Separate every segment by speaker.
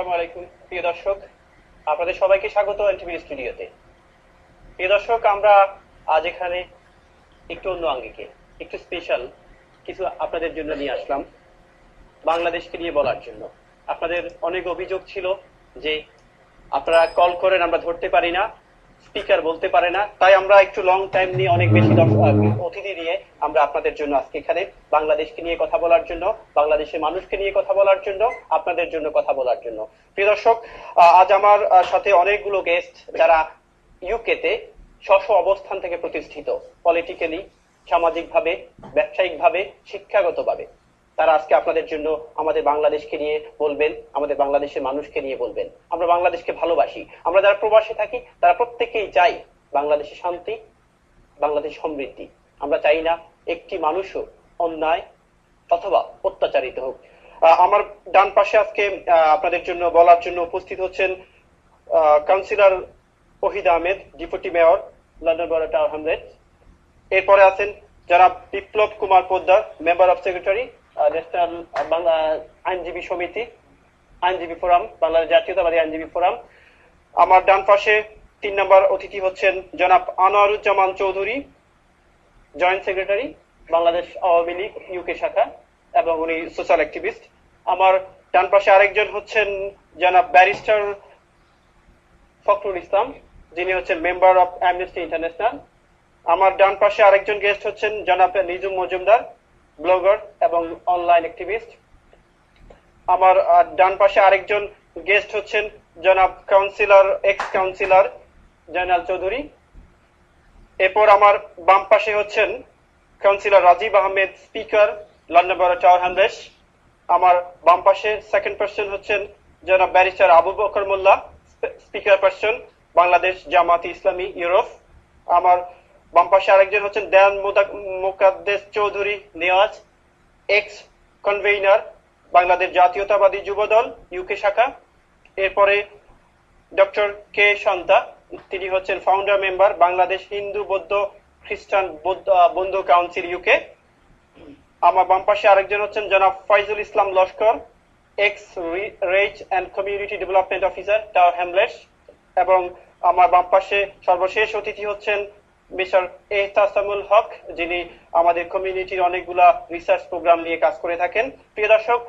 Speaker 1: আসসালামু আলাইকুম প্রিয় দর্শক, আপনাদের সবাইকে স্বাগত এনটিভি স্টুডিওতে। প্রিয় দর্শক, আমরা আজ এখানে একটু অন্য আঙ্গিকে, একটু স্পেশাল কিছু আপনাদের জন্য নিয়ে আসলাম, বাংলাদেশকে নিয়ে বলার জন্য। আপনাদের অনেক অভিযোগ ছিল যে আপনারা কল করেন, আমরা ধরতে পারি না, স্পিকার বলতে পারে না, তাই আমরা একটু লং টাইম নিয়ে অনেক বেশি অতিথি নিয়ে আমরা আপনাদের জন্য আজকে এখানে বাংলাদেশকে নিয়ে কথা বলার জন্য, বাংলাদেশের মানুষকে নিয়ে কথা বলার জন্য, আপনাদের জন্য কথা বলার জন্য। প্রিয় দর্শক, আজ আমার সাথে অনেকগুলো গেস্ট যারা ইউকেতে স্ব অবস্থান থেকে প্রতিষ্ঠিত, পলিটিক্যালি, সামাজিকভাবে, ব্যবসায়িকভাবে, শিক্ষাগতভাবে। তারা আজকে আপনাদের জন্য আমাদের বাংলাদেশকে নিয়ে বলবেন, আমাদের বাংলাদেশের মানুষকে নিয়ে বলবেন। আমরা বাংলাদেশকে ভালোবাসি, আমরা যারা প্রবাসে থাকি তারা প্রত্যেকেই চাই বাংলাদেশে শান্তি, বাংলাদেশ সমৃদ্ধি। আমরা চাই না একটি মানুষও অন্যায় অথবা অত্যাচারিত হোক। আমার ডান পাশে আজকে আপনাদের জন্য বলার জন্য উপস্থিত হচ্ছেন councillor Ohid Ahmed, deputy mayor, London borough Tower Hamlets. এরপরে আছেন যারা Biplab Kumar Poddar, member of secretary, national Bangla আইনজীবী সমিতি, আইনজীবী ফোরাম, বাংলাদেশ জাতীয়তাবাদী আইনজীবী ফোরাম। আমার ডান পাশে 3 নম্বর অতিথি হচ্ছেন জনাব Anwaruzzaman Chowdhury, joint secretary, Bangladesh Awami League UK শাখা, এবং উনি সোশ্যাল অ্যাক্টিভিস্ট। আমার ডান পাশে আরেকজন হচ্ছেন জনাব ব্যারিস্টার ফখরুল ইসলাম, যিনি হচ্ছেন মেম্বার অফ অ্যামনেস্টি ইন্টারন্যাশনাল। আমার ডান পাশে আরেকজন গেস্ট হচ্ছেন জনাব নিজুম মজুমদার, ব্লগার এবং অনলাইন অ্যাক্টিভিস্ট। আমার ডান পাশে আরেকজন গেস্ট হচ্ছেন জনাব councillor, ex councillor Joynal Chowdhury. এরপর আমার বাম পাশে হচ্ছেন councillor Rajib Ahmed, speaker, London borough Tower Hamlets. আমার বাম পাশে সেকেন্ড পার্সন হচ্ছেন জনাব barrister Abu Bakar Molla, speaker person, Bangladesh Jamaati Islami Europe. আমার বাম পাশে আরেকজন হচ্ছেন Dewan Mukaddes Chowdhury Niaz, ex convener, Bangladesh Jatiyatabadi Jubodal UK শাখা। এরপরে ডক্টর কে শান্তা, তিনি হচ্ছেন ফাউন্ডার মেম্বার, বাংলাদেশ হিন্দু বৌদ্ধ খ্রিস্টান বন্ধু কাউন্সিল ইউকে। আমার বাম পাশে আরেকজন হচ্ছেন জনাব Foyzul Islam Laskar, ex race and community development officer, Tower Hamlets. এবং আমার বাম পাশে সর্বশেষ অতিথি হচ্ছেন মিস্টার এহতাসামুল হক, যিনি আমাদের কমিউনিটির অনেকগুলা রিসার্চ প্রোগ্রাম নিয়ে কাজ করে থাকেন। প্রিয় দর্শক,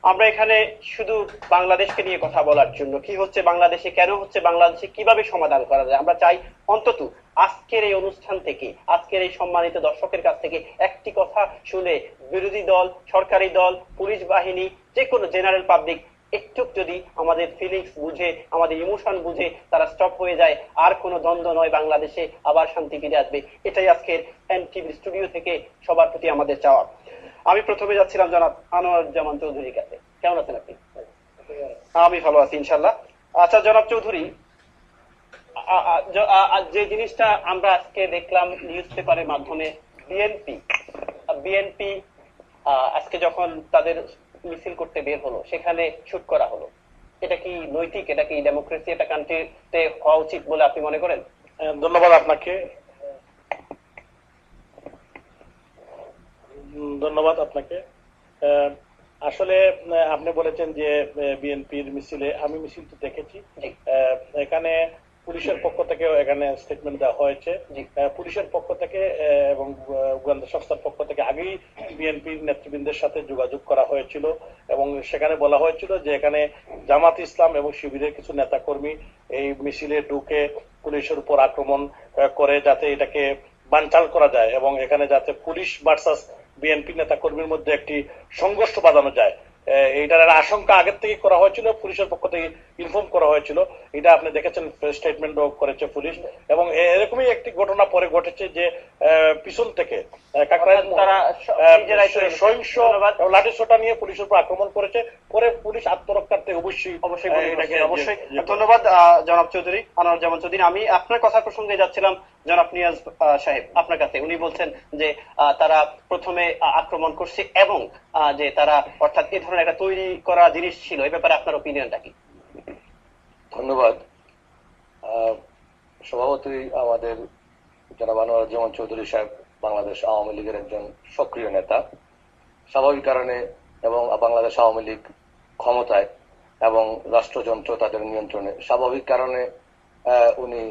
Speaker 1: আমরা এখানে শুধু বাংলাদেশকে নিয়ে কথা বলার জন্য, কি হচ্ছে বাংলাদেশে, কেন হচ্ছে বাংলাদেশে, কিভাবে সমাধান করা যায়, আমরা চাই অন্তত আজকের এই অনুষ্ঠান থেকে, আজকের এই সম্মানিত দর্শকের কাছ থেকে একটি কথা শুনে বিরোধী দল, সরকারি দল, পুলিশ বাহিনী, যে কোনো জেনারেল পাবলিক একটু যদি আমাদের ফিলিংস বুঝে, আমাদের ইমোশন বুঝে তারা স্টপ হয়ে যায়, আর কোনো দ্বন্দ্ব নয়, বাংলাদেশে আবার শান্তি ফিরে আসবে। এটাই আজকের এনটিভি স্টুডিও থেকে সবার প্রতি আমাদের চাওয়া। আমি প্রথমে যাচ্ছিলাম জনাব আনোয়ারুজ্জামান চৌধুরীর কাছে। কেমন আছেন আপনি? আমি ভালো আছি ইনশাল্লাহ। আচ্ছা জনাব চৌধুরী, যে জিনিসটা আমরা আজকে দেখলাম নিউজ পেপারের মাধ্যমে, বিএনপি বিএনপি আজকে যখন তাদের মিছিল করতে বের হলো, সেখানে শুট করা হলো, এটা কি নৈতিক, এটা কি ডেমোক্রেসি একটা কান্ট্রিতে হওয়া উচিত বলে আপনি মনে করেন?
Speaker 2: ধন্যবাদ আপনাকে। আসলে আপনি বলেছেন যে বিএনপির মিছিলে, আমি মিছিল তো দেখেছি, এখানে পুলিশের পক্ষ থেকে এখানে স্টেটমেন্ট দেওয়া হয়েছে। পুলিশের পক্ষ থেকে এবং গোয়েন্দা সংস্থার পক্ষ থেকে আগেই বিএনপির নেতৃবৃন্দের সাথে যোগাযোগ করা হয়েছিল এবং সেখানে বলা হয়েছিল যে এখানে জামাত ইসলাম এবং শিবিরের কিছু নেতাকর্মী এই মিছিলে ঢুকে পুলিশের উপর আক্রমণ করে, যাতে এটাকে বানচাল করা যায় এবং এখানে যাতে পুলিশ ভার্সাস বিএনপি নেতা কর্মীর মধ্যে একটি সংঘর্ষ বাঁধানো যায়, এইটার আশঙ্কা আগের থেকে করা হয়েছিল, পুলিশের পক্ষ থেকে ইনফর্ম করা হয়েছিল। এটা আপনি দেখেছেন, স্টেটমেন্টও করেছে পুলিশ। এবং এরকমই একটি ঘটনা পরে ঘটেছে যে পিছন থেকে সহিংস লাঠিসোঁটা নিয়ে পুলিশের উপর আক্রমণ করেছে, পরে পুলিশ আত্মরক্ষার্থে অবশ্যই।
Speaker 1: ধন্যবাদ জনাব চৌধুরী, আনোয়ারুজ্জামান চৌধুরী। আমি আপনার কথা প্রসঙ্গে যাচ্ছিলাম জনাব নিয়াজ সাহেব আপনার কাছে। উনি বলছেন যে তারা প্রথমে আক্রমণ করছে এবং যে তারা অর্থাৎ এই ধরনের একটা তৈরি করা জিনিস ছিল, এই ব্যাপারে আপনার ওপিনিয়নটা কি?
Speaker 3: ধন্যবাদ। সভাপতি আমাদের জনাব আনোয়ারুজ্জামান চৌধুরী সাহেব বাংলাদেশ আওয়ামী লীগের একজন সক্রিয় নেতা। স্বাভাবিক কারণে এবং বাংলাদেশ আওয়ামী লীগ ক্ষমতায় এবং রাষ্ট্রযন্ত্র তাদের নিয়ন্ত্রণে। স্বাভাবিক কারণে উনি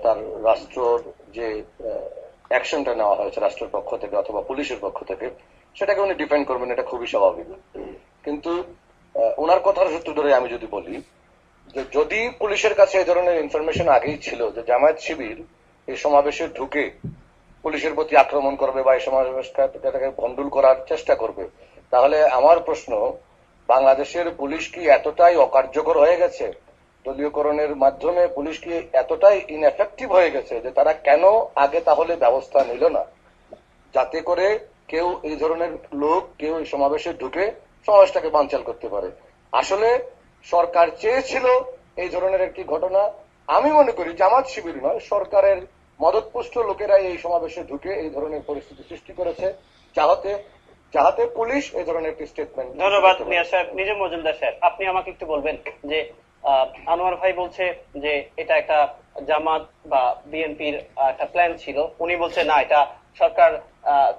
Speaker 3: তার রাষ্ট্রর যে অ্যাকশনটা নেওয়া হয়েছে রাষ্ট্রের পক্ষ থেকে অথবা পুলিশের পক্ষ থেকে সেটাকে উনি ডিফেন্ড করবেন, এটা খুবই স্বাভাবিক। কিন্তু ওনার কথার সূত্র ধরে আমি যদি বলি যে যদি পুলিশের কাছে এই ধরনের ইনফরমেশন আগেই ছিল যে জামায়াত শিবির এই সমাবেশে ঢুকে পুলিশের প্রতি আক্রমণ করবে বা এই সমাবেশটাকে ভণ্ডুল করার চেষ্টা করবে, তাহলে আমার প্রশ্ন, বাংলাদেশের পুলিশ কি এতটাই অকার্যকর হয়ে গেছে, দলীয়করণের মাধ্যমে পুলিশ কি এতটাই ইনএফেক্টিভ হয়ে গেছে যে তারা কেন আগে তাহলে ব্যবস্থা নিল না যাতে করে কেউ এই ধরনের লোক কেউ এই সমাবেশে ঢুকে সমাবেশটাকে বানচাল করতে পারে? আসলে সরকার চেয়েছিল এই ধরনের একটি ঘটনা। আমি মনে করি জামাত শিবির নয়, সরকারের মদতপুষ্ট লোকেরাই এই সমাবেশে ঢুকে এই ধরনের পরিস্থিতি সৃষ্টি করেছে যাহাতে পুলিশ এই ধরনের একটি স্টেটমেন্ট।
Speaker 1: ধন্যবাদ মিয়া সাহেব। নিজে মজুমদার সাহেব, আপনি আমাকে একটু বলবেন যে আনোয়ার ভাই বলছে যে এটা একটা জামাত বা বিএনপির একটা প্ল্যান ছিল, উনি বলছে না এটা সরকার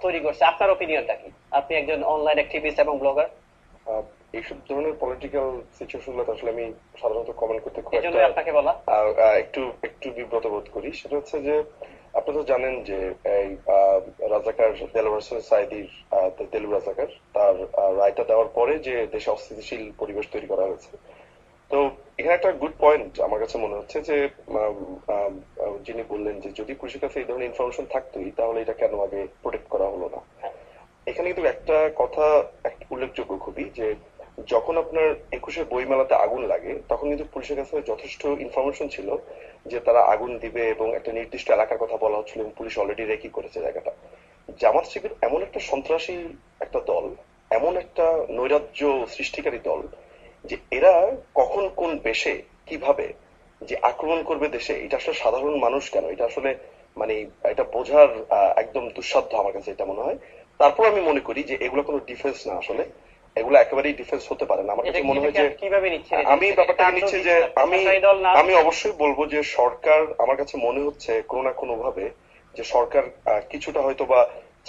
Speaker 1: তৈরি করছে। আপনার ওপিনিয়নটা কি? আপনি একজন অনলাইন অ্যাক্টিভিস্ট এবং ব্লগার।
Speaker 4: এইসব ধরনের পলিটিক্যাল সিচুয়েশন গুলো আসলে আমি সাধারণত কমেন্ট করতে খুব
Speaker 1: এজন্য আপনাকে বলা
Speaker 4: একটু একটু বিব্রত বোধ করি। সেটা হচ্ছে যে আপনারা তো জানেন যে এই রাজাকার দেলোয়ার হোসেন সাঈদীর দেলু রাজাকার তার রায়টা দেওয়ার পরে যে দেশে অস্থিতিশীল পরিবেশ তৈরি করা হয়েছে। তো এখানে একটা গুড পয়েন্ট আমার কাছে মনে হচ্ছে যে যিনি বললেন যে যদি পুলিশের কাছে এই ধরনের ইনফরমেশন থাকতোই তাহলে এটা কেন আগে প্রোটেক্ট করা হলো না। এখানে কিন্তু একটা কথা উল্লেখযোগ্য খুবই, যে যখন আপনার 21শে বইমেলাতে আগুন লাগে তখন কিন্তু পুলিশের কাছে যথেষ্ট ইনফরমেশন ছিল যে তারা আগুন দিবে এবং একটা নির্দিষ্ট এলাকার কথা বলা হচ্ছিল এবং পুলিশ অলরেডি রেকি করেছে জায়গাটা। জামাত শিবির এমন একটা সন্ত্রাসী একটা দল, এমন একটা নৈরাজ্য সৃষ্টিকারী দল যে এরা কখন কোন বেশে কিভাবে যে আক্রমণ করবে দেশে, এটা আসলে সাধারণ মানুষ কেন, এটা আসলে মানে এটা বোঝার একদম দুঃসাধ্য আমার কাছে এটা মনে হয়। তারপর আমি মনে করি যে এগুলো কোনো ডিফেন্স না, আসলে এগুলো একেবারেই ডিফেন্স হতে পারে না। আমার কাছে মনে হয় যে আমি ব্যাপারটা নিচ্ছি যে আমি অবশ্যই বলবো যে সরকার, আমার কাছে মনে হচ্ছে কোনো না কোনো ভাবে যে সরকার কিছুটা হয়তো বা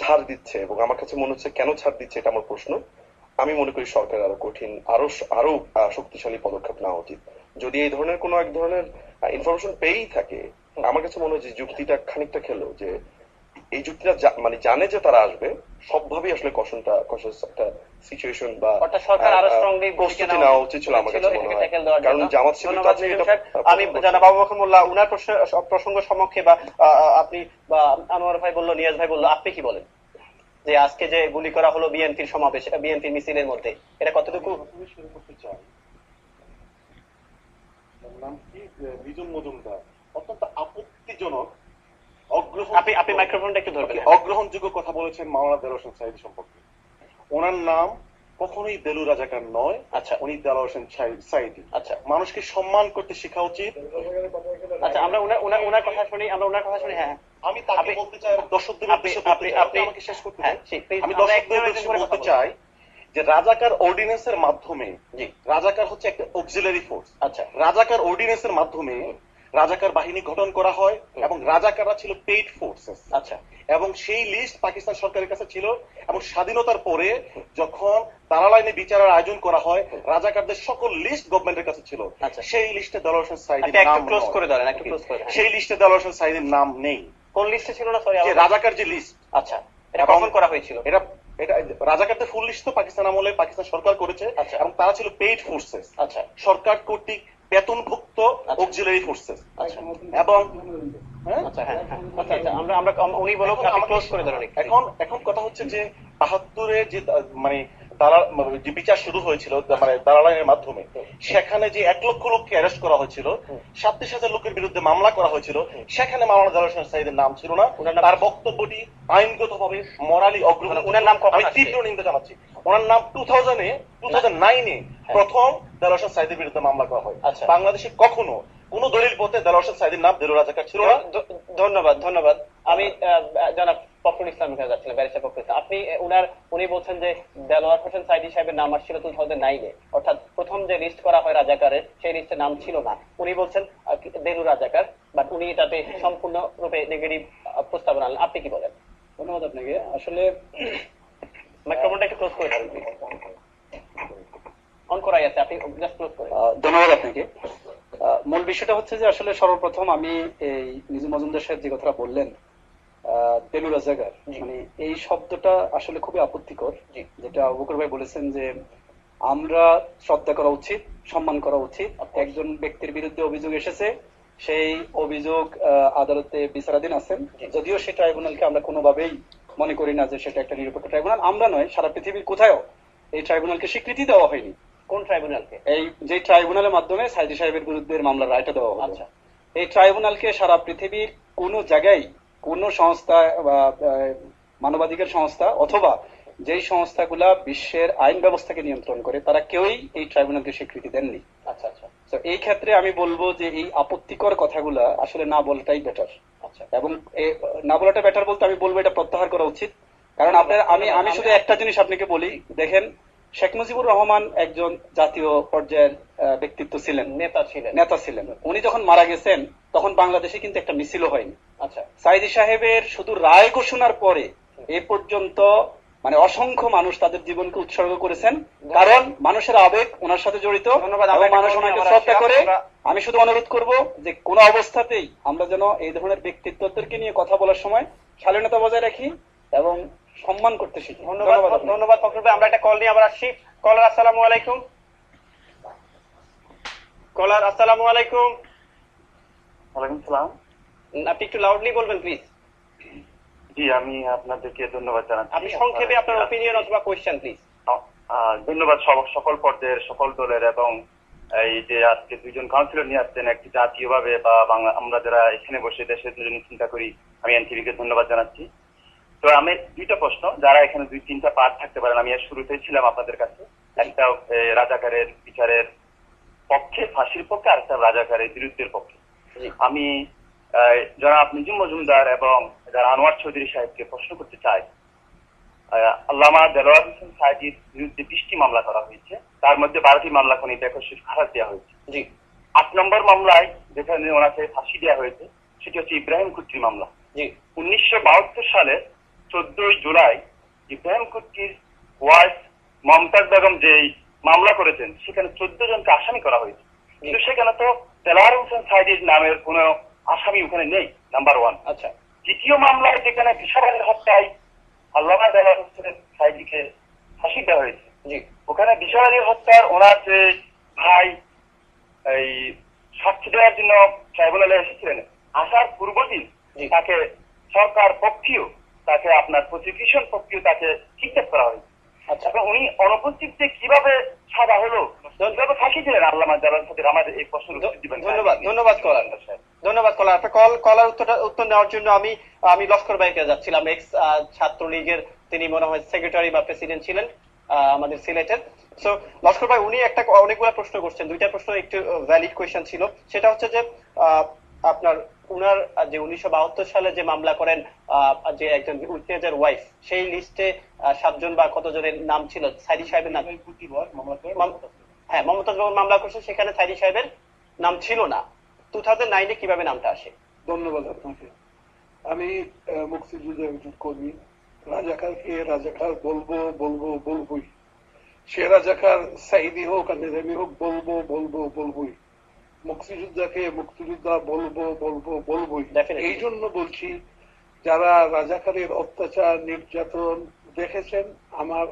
Speaker 4: ছাড় দিচ্ছে, এবং আমার কাছে মনে হচ্ছে কেন ছাড় দিচ্ছে এটা আমার প্রশ্ন। আমি মনে করি সরকার আরো কঠিন আরো শক্তিশালী পদক্ষেপ নেওয়া উচিত। যদি এই ধরনের কোনো এক ধরনের ইনফরমেশন পেয়েই থাকে, আমার কাছে মনে হয় যে যুক্তিটা খানিকটা খেলো, যে এই যুক্তিটা মানে জানে যে তারা আসবে, সবভাবেই আসলে একটা সিচুয়েশন বা প্রস্তুতি নেওয়া উচিত ছিল আমার কাছে মনে হয়। কারণ জামাত শিবির,
Speaker 1: আমি জানাব আবু বকর মোল্লা উনার প্রসঙ্গ সমক্ষে বা আপনি বা আনোয়ার ভাই বললো, নিয়াজ ভাই বললো, আপনি কি বলেন যে আজকে যে গুলি করা হলো বিএনপির সমাবেশ, বিএনপির মিছিলের মধ্যে, এটা কতটুকু?
Speaker 2: নাম কি বিজন মজুমদার, অত্যন্ত আপত্তিজনক
Speaker 1: আপনি মাইক্রোফোনটা একটু ধরবেন,
Speaker 2: অগ্রহণযোগ্য কথা বলেছেন মাওলানা দেলোয়ার হোসেন সাঈদী সম্পর্কে। ওনার নাম কখনোই দেলু রাজাকার নয়।
Speaker 1: আচ্ছা,
Speaker 2: উনি দেলোয়ার হোসেন সাঈদী। আচ্ছা, মানুষকে সম্মান করতে শেখা উচিত।
Speaker 1: আচ্ছা, আমরা ওনার কথা শুনি, হ্যাঁ
Speaker 2: আমি তাকে বলতে চাই, দর্শকদের উদ্দেশ্যে আমাকে শেষ করতে দিন। আমি দর্শকদের উদ্দেশ্যে বলতে চাই যে রাজাকার অর্ডিন্যান্সের মাধ্যমে, রাজাকার হচ্ছে একটা অক্সিলারি ফোর্স। আচ্ছা, রাজাকার অর্ডিন্যান্সের মাধ্যমে রাজাকার বাহিনী গঠন করা হয় এবং রাজাকাররা ছিল পেইড ফোর্সেস। আচ্ছা, এবং সেই লিস্ট পাকিস্তান সরকারের কাছে ছিল, এবং স্বাধীনতার পরে যখন দালাল বিচারের আয়োজন করা হয় রাজাকারদের সকল লিস্ট গভর্নমেন্টের কাছে ছিল। সেই লিস্টে দেলোয়ার হোসেন সাঈদীর নাম, সেই লিস্টে দেলোয়ার হোসেন সাঈদীর নাম নেই।
Speaker 1: কোন লিস্টে ছিল না? সরি,
Speaker 2: রাজাকার যে লিস্ট। আচ্ছা,
Speaker 1: এটা কখন করা হয়েছিল?
Speaker 2: এটা রাজাকারদের ফুল লিস্ট তো পাকিস্তান আমলে পাকিস্তান সরকার করেছে, এবং তারা ছিল পেইড ফোর্সেস। আচ্ছা, সরকার কর্তৃক বেতনভুক্ত অক্সিলারি ফোর্সেস। এবং এখন কথা হচ্ছে যে ৭২-এ যে মানে যে বিচার শুরু হয়েছিল মানে দালালের মাধ্যমে, সেখানে যে ১ লক্ষ লোককে অ্যারেস্ট করা হয়েছিল, ৩৭,০০০ লোকের বিরুদ্ধে মামলা করা হয়েছিল, সেখানে মাওলানা দেলোয়ার হোসেন সাঈদীর নাম ছিল না। তার বক্তব্যটি আইনগতভাবে মরালি অগ্রগতি।
Speaker 1: ওনার নাম
Speaker 2: আমি তীব্র নিন্দা জানাচ্ছি। ওনার নাম 2009-এ প্রথম দেলোয়ার হোসেন সাঈদীর বিরুদ্ধে মামলা করা হয়। বাংলাদেশে কখনো কোন দলিল পথে দেলোয়ার হোসেন সাঈদীর নাম দেলু রাজাকার ছিল না।
Speaker 1: ধন্যবাদ। আমি জনাব ফখরুল ইসলামের কাছে যাচ্ছিলাম, ব্যারিস্টার ফখরুল ইসলাম। উনি বলছেন যে দেলোয়ার হোসেন সাঈদী সাহেবের নাম আসছিল 2009-এ, অর্থাৎ প্রথম যে লিস্ট করা হয় রাজাকারের, সেই লিস্টে নাম ছিল না। উনি বলছেন দেলু রাজাকার, বাট উনি এটাতে সম্পূর্ণ রূপে নেগেটিভ প্রস্তাবনা আনলেন। আপনি কি বলেন?
Speaker 5: ধন্যবাদ আপনাকে। আসলে
Speaker 1: মাইক্রোফোনটা একটু ক্লোজ করে দেন। অন করাই আছে, আপনি জাস্ট ক্লোজ করেন।
Speaker 5: ধন্যবাদ আপনাকে। মূল বিষয়টা হচ্ছে যে আসলে সর্বপ্রথম আমি এই নিজু মজুমদার সাহেব যে কথাটা বললেন দেলু রাজাকার, মানে এই শব্দটা আসলে খুবই আপত্তিকর। যেটা আবু বকর ভাই বলেছেন যে আমরা শ্রদ্ধা করা উচিত, সম্মান করা উচিত। একজন ব্যক্তির বিরুদ্ধে অভিযোগ এসেছে, সেই অভিযোগ আদালতে বিচারাধীন আছেন, যদিও সেই ট্রাইব্যুনালকে আমরা কোনোভাবেই মনে করি না যে সেটা একটা নিরপেক্ষ ট্রাইব্যুনাল। আমরা নয়, সারা পৃথিবীর কোথাও এই ট্রাইব্যুনালকে স্বীকৃতি দেওয়া হয়নি।
Speaker 1: কোন ট্রাইব্যুনালকে? এই
Speaker 5: যে ট্রাইব্যুনালের মাধ্যমে সাইদি সাহেবের বিরুদ্ধে মামলার রায়টা দেওয়া হলো। আচ্ছা, এই ট্রাইব্যুনালকে সারা পৃথিবীর কোন জায়গায় কোন সংস্থা বা মানবাধিকার সংস্থা অথবা যেই সংস্থাগুলা বিশ্বের আইন ব্যবস্থাকে নিয়ন্ত্রণ করে তারা কেউই এই ট্রাইব্যুনালকে স্বীকৃতি দেননি।
Speaker 1: আচ্ছা আচ্ছা,
Speaker 5: তো এই ক্ষেত্রে আমি বলবো যে এই আপত্তিকর কথাগুলা আসলে না বলাটাই বেটার। আচ্ছা, এবং না বলাটা বেটার বলতে আমি বলবো এটা প্রত্যাহার করা উচিত। কারণ আপনার আমি শুধু একটা জিনিস আপনাকে বলি, দেখেন শেখ মুজিবুর রহমান একজন জাতীয় পর্যায়ের ব্যক্তিত্ব ছিলেন, নেতা ছিলেন। উনি যখন মারা গেছেন তখন বাংলাদেশে কিন্তু একটা মিছিলও হয়নি। আচ্ছা, সাইদি সাহেবের শুধু রায় ঘোষণার পরে এ পর্যন্ত মানে অসংখ্য মানুষ তাদের জীবনকে উৎসর্গ করেছেন, কারণ মানুষের আবেগ ওনার সাথে জড়িত এবং মানুষ ওনাকে শ্রদ্ধা করে। আমি শুধু অনুরোধ করব যে কোন অবস্থাতেই আমরা যেন এই ধরনের ব্যক্তিত্বদেরকে নিয়ে কথা বলার সময় শালীনতা বজায় রাখি এবং সম্মান করতে শিখি।
Speaker 1: ধন্যবাদ ফখরুল ভাই। আমরা একটা কল নিয়ে আবার আসছি। কলার আসসালামু আলাইকুম। কলার আসসালামু আলাইকুম।
Speaker 6: ওয়ালাইকুম সালাম।
Speaker 1: আপনি একটু লাউডলি বলবেন প্লিজ।
Speaker 6: জি, আমি আপনাদেরকে ধন্যবাদ জানাচ্ছি।
Speaker 1: আপনি সংক্ষেপে আপনার ওপিনিয়ন অথবা কোয়েশ্চেন প্লিজ।
Speaker 6: ধন্যবাদ সকল পর্যায়ের সকল দলের, এবং এই যে আজকে দুইজন কাউন্সিলর নিয়ে আসছেন একটি জাতীয়ভাবে বা বাংলা, আমরা যারা এখানে বসে দেশের জন্য চিন্তা করি, আমি এনটিভিকে ধন্যবাদ জানাচ্ছি। তো আমি দুইটা প্রশ্ন, যারা এখানে 2-3টা পার্ট থাকতে পারেন, আমি এর শুরুতেই ছিলাম আপনাদের কাছে। একটা রাজাকারের বিচারের পক্ষে, ফাঁসির পক্ষে, আর একটা রাজাকারের বিরুদ্ধের পক্ষে। আমি জনাব নিজুম মজুমদার এবং যারা আনোয়ার চৌধুরী সাহেবকে প্রশ্ন করতে চাই, আল্লামা দেলোয়ার হোসেন সাইদির বিরুদ্ধে 20টি মামলা করা হয়েছে, তার মধ্যে 12টি মামলা খনি বেকসুর খালাস দেওয়া হয়েছে। 8 নম্বর মামলায় যেখানে ওনাকে ফাঁসি দেওয়া হয়েছে সেটি হচ্ছে ইব্রাহিম কুট্টির মামলা। 1972 সালে 14 জুলাই ইব্রাহিম কুট্টির ওয়াইফ মমতাজ বেগম যে মামলা করেছেন সেখানে 14 জনকে আসামি করা হয়েছে, কিন্তু সেখানে তো দেলোয়ার হোসেন সাইদির নামের কোন আসামি ওখানে নেই, নাম্বার 1। আচ্ছা, দ্বিতীয় মামলায় যেখানে বিশাল হত্যায় আল্লামা দেলোয়ার হোসেন সাইদিকে ফাঁসি দেওয়া হয়েছে, ওখানে বিশাল আলীর হত্যার ওনার যে ভাই এই সাক্ষী দেওয়ার জন্য ট্রাইব্যুনালে এসেছিলেন, আসার পূর্বদিন তাকে সরকার পক্ষীয়, তাকে আপনার প্রসিকিউশন পক্ষীয় তাকে কিডন্যাপ করা হয়েছে। আচ্ছা, উনি অনুপস্থিতিতে কিভাবে সাজা হলো, কিভাবে ফাঁসি দিলেন আল্লামা দেলোয়ার হোসেন, আমাদের এই প্রশ্নের উত্তর দিবেন।
Speaker 1: ধন্যবাদ কলার। ধন্যবাদ কলার। আপনার কলার উত্তর নেওয়ার জন্য আমি লস্কর ভাইকে যাচ্ছিলাম, এক্স ছাত্রলীগের, তিনি মনে হয় সেক্রেটারি বা প্রেসিডেন্ট ছিলেন আমাদের সিলেটের। সো লস্কর ভাই, উনি অনেকগুলো প্রশ্ন করছেন, দুইটা প্রশ্ন একটু ভ্যালিড কোয়েশ্চেন ছিল। সেটা হচ্ছে যে আপনার উনার যে 1972 সালে যে মামলা করেন যে একজন উইটনেসের ওয়াইফ, সেই লিস্টে 7 জন বা কতজনের নাম ছিল, সাইদি সাহেবের নাম, হ্যাঁ মমতাজ বেগম মামলা করছেন, সেখানে সাইদি সাহেবের নাম ছিল না। 2009-এ কিভাবে নামটা আসে?
Speaker 7: ধন্যবাদ আপনাকে। আমি মুক্তিযুদ্ধের একজন কর্মী। রাজাকারকে রাজাকার বলবোই। সে রাজাকার সাইদি হোক আর নিজামী হোক, বলবোই। মুক্তিযোদ্ধাকে মুক্তিযোদ্ধা বলবোই। এই জন্য বলছি, যারা রাজাকারের অত্যাচার নির্যাতন দেখেছেন,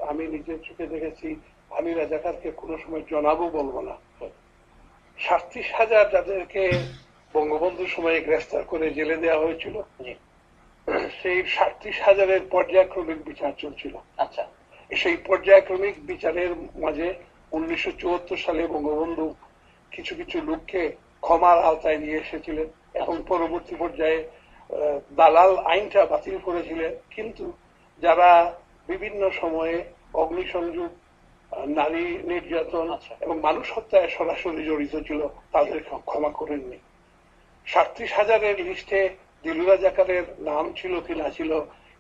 Speaker 7: আমি নিজের চোখে দেখেছি, আমি রাজাকারকে কোনো সময় জনাবও বলবো না। 37,000 যাদেরকে বঙ্গবন্ধুর সময়ে গ্রেফতার করে জেলে দেওয়া হয়েছিল, সেই 37,000-এর পর্যায়ক্রমিক বিচার চলছিল। আচ্ছা, সেই পর্যায়ক্রমিক বিচারের মাঝে 1974 সালে বঙ্গবন্ধু কিছু কিছু লোককে ক্ষমার আওতায় নিয়ে এসেছিলেন এবং পরবর্তী পর্যায়ে দালাল আইনটা বাতিল করেছিলেন। কিন্তু যারা বিভিন্ন সময়ে অগ্নিসংযোগ, নারী নির্যাতন এবং মানুষ হত্যায় সরাসরি জড়িত ছিল, তাদেরকে ক্ষমা করেননি। 37,000-এর লিস্টে দিলু রাজাকারের নাম ছিল কি না ছিল,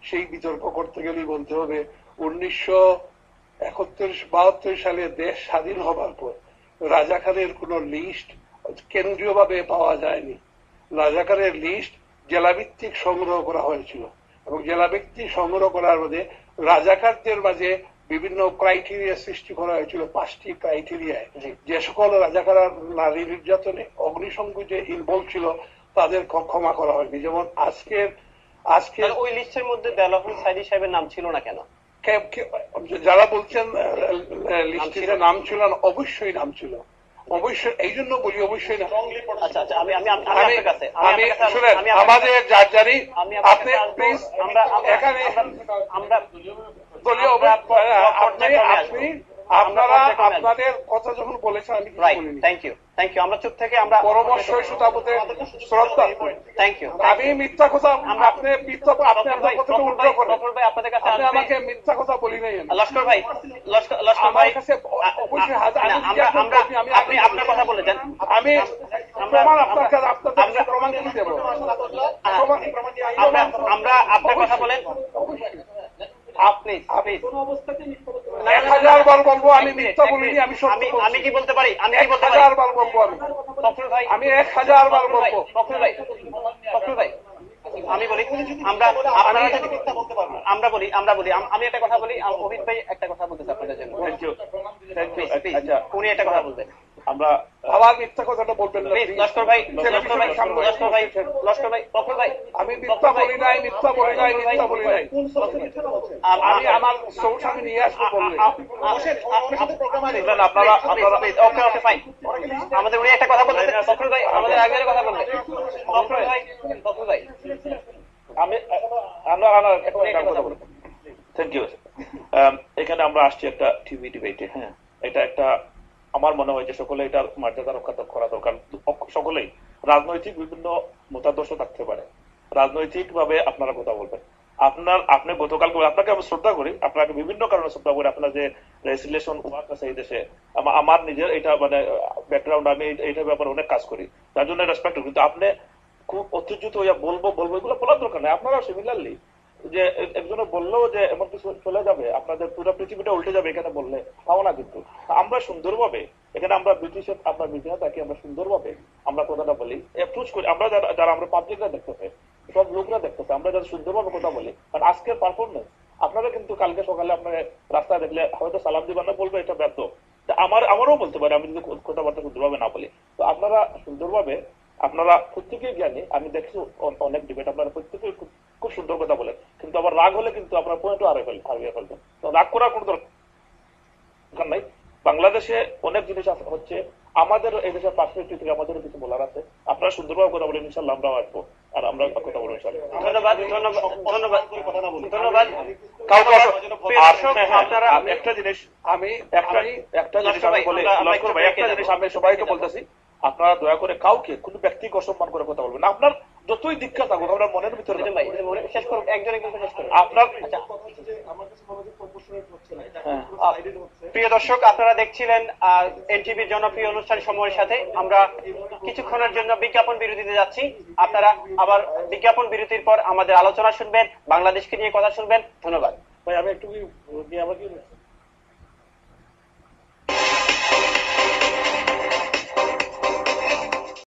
Speaker 7: সেই বিতর্ক করতে গেলেই বলতে হবে 1971-72 সালে দেশ স্বাধীন হবার পর রাজাকারের কোন লিস্ট কেন্দ্রীয়ভাবে পাওয়া যায়নি। রাজাকারের লিস্ট জেলাভিত্তিক সংগ্রহ করা হয়েছিল এবং জেলাভিত্তিক সংগ্রহ করার মধ্যে রাজাকারদের মাঝে বিভিন্ন ক্রাইটেরিয়া সৃষ্টি করা হয়েছিল, 5টি ক্রাইটেরিয়ায়, যে সকল রাজাকাররা নারী নির্যাতনে অগ্নিসংযোগে ইনভলভ ছিল তাদের ক্ষমা করা হয়নি। যেমন আজকে
Speaker 1: ওই লিস্টের মধ্যে দেলোয়ার হোসেন সাঈদী সাহেবের নাম ছিল না কেন?
Speaker 7: যারা বলছেন লিস্টে নাম ছিল না, অবশ্যই নাম ছিল, অবশ্যই, এই জন্য বলি অবশ্যই না। আমাদের যার জানি আপনি প্লিজ এখানে আপনারা আপনাদের কথা যখন বলেছেন আমি
Speaker 1: থ্যাংক ইউ আমরা চুপ থেকে আমরা
Speaker 7: পরামর্শ শ্রোতাপতে শ্রদ্ধা,
Speaker 1: থ্যাংক ইউ।
Speaker 7: আমি মিথ্যা কথা আপনি মিথ্যা আপনি আপনার কথা উল্টো করেন,
Speaker 1: আপনাদের কাছে
Speaker 7: আপনি আমাকে মিথ্যা কথা বলি নাই।
Speaker 1: লস্কর ভাই
Speaker 7: আমার কাছে অবশ্যই
Speaker 1: আপনি আপনার কথা বলে যান,
Speaker 7: আমি প্রমাণ আপনার কাছে আপনাদের প্রমাণ করে দেব।
Speaker 1: আমরা আপনার কথা বলেন আপনি
Speaker 7: 1000 বার বলবো আমি মিথ্যা বলিনি, আমি সত্য বলছি।
Speaker 1: আমি কি বলতে পারি? আমি
Speaker 7: 1000 বার বলবো, আমি 1000 বার বলবো।
Speaker 1: আমি বলি আমরা বলি আমি একটা কথা বলি, অভিত ভাই একটা কথা বলতেছে আপনাদের জন্য। উনি একটা কথা বলবেন,
Speaker 2: আমরা
Speaker 7: আবার মিথ্যা কথাটা বলবেন না।
Speaker 1: লস্কর ভাই
Speaker 7: আমি মিথ্যা বলি নাই, মিথ্যা বলি নাই, মিথ্যা বলি নাই। আমি আমার সোর্স আমি নিয়ে আসবো বললে
Speaker 1: আপনারা ওকে ফাইন। আমাদের উনি একটা কথা বলতেছেন, লস্কর ভাই আমাদের আগে কথা বলবেন। লস্কর ভাই
Speaker 2: আমি থ্যাংক ইউ। এখানে আমরা আসছি একটা টিভি ডিবেটে। হ্যাঁ, এটা একটা আমার মনে হয় যে সকলে এটার মর্যাদা রক্ষা করা দরকার। সকলেই রাজনৈতিক বিভিন্ন মতাদর্শ থাকতে পারে, রাজনৈতিক ভাবে আপনারা কথা বলবেন। আপনি গতকাল আপনাকে আমি শ্রদ্ধা করি, আপনাকে বিভিন্ন কারণে শ্রদ্ধা করি। আপনার যে রেসিলেশন ওয়ার্ক আছে এই দেশে, আমার নিজের এটা মানে ব্যাকগ্রাউন্ড, আমি এইটার ব্যাপারে অনেক কাজ করি, তার জন্য রেসপেক্ট। কিন্তু আপনি খুব অত্যুচিত হইয়া বলবো এগুলো বলার দরকার নেই। আপনারা সিমিলারলি যে একজনে বললেও যে এমন কিছু চলে যাবে, আপনাদের পুরো পৃথিবীটা উল্টে যাবে এখানে বললে, তাও না। কিন্তু আমরা সুন্দরভাবে এখানে আমরা ব্রিটিশের আপনার মিডিয়া থাকি, আমরা সুন্দরভাবে আমরা কথাটা বলি, অ্যাপ্রোচ করি। আমরা যারা আমরা পাবলিকরা দেখতে পাই, সব লোকরা দেখতে পাই, আমরা যারা সুন্দরভাবে কথা বলি। কারণ আজকের পারফরমেন্স আপনারা কিন্তু কালকে সকালে আপনার রাস্তায় দেখলে হয়তো সালাম দিবেন না, বলবে এটা ব্যর্থ। আমারও বলতে পারে আমি যদি কথাবার্তা সুন্দরভাবে না বলি। তো আপনারা সুন্দরভাবে, আপনারা প্রত্যেকেই জ্ঞানী। আমি দেখছি অনেক ডিবেট আপনারা প্রত্যেকেই খুব সুন্দর কথা বলেন, কিন্তু আবার রাগ হলে কিন্তু আপনার পয়েন্টও হারিয়ে ফেলবেন। তো রাগ করার কোনো দরকার নাই। বাংলাদেশে অনেক জিনিস হচ্ছে, আমাদের এই দেশের পার্সপেক্টিভ থেকে আমাদেরও কিছু বলার আছে। আপনারা সুন্দরভাবে কথা বলেন, ইনশাল্লাহ আমরাও আসবো আর আমরা কথা বলবো ইনশাল্লাহ।
Speaker 1: ধন্যবাদ।
Speaker 2: একটা জিনিস আমি সবাইকে বলতেছি, আপনারা দয়া করে কাউকে কোনো ব্যক্তিকে অসম্মান করে কথা বলবেন না। আপনার যতই দীক্ষা থাকুক, আপনার মনের ভিতরে আপনার।
Speaker 1: প্রিয় দর্শক, আপনারা দেখছিলেন এনটিভির জনপ্রিয় অনুষ্ঠান সময়ের সাথে। আমরা কিছুক্ষণের জন্য বিজ্ঞাপন বিরতিতে যাচ্ছি। আপনারা আবার বিজ্ঞাপন বিরতির পর আমাদের আলোচনা শুনবেন, বাংলাদেশকে নিয়ে কথা শুনবেন। ধন্যবাদ
Speaker 2: ভাই। আমি একটু আমাকে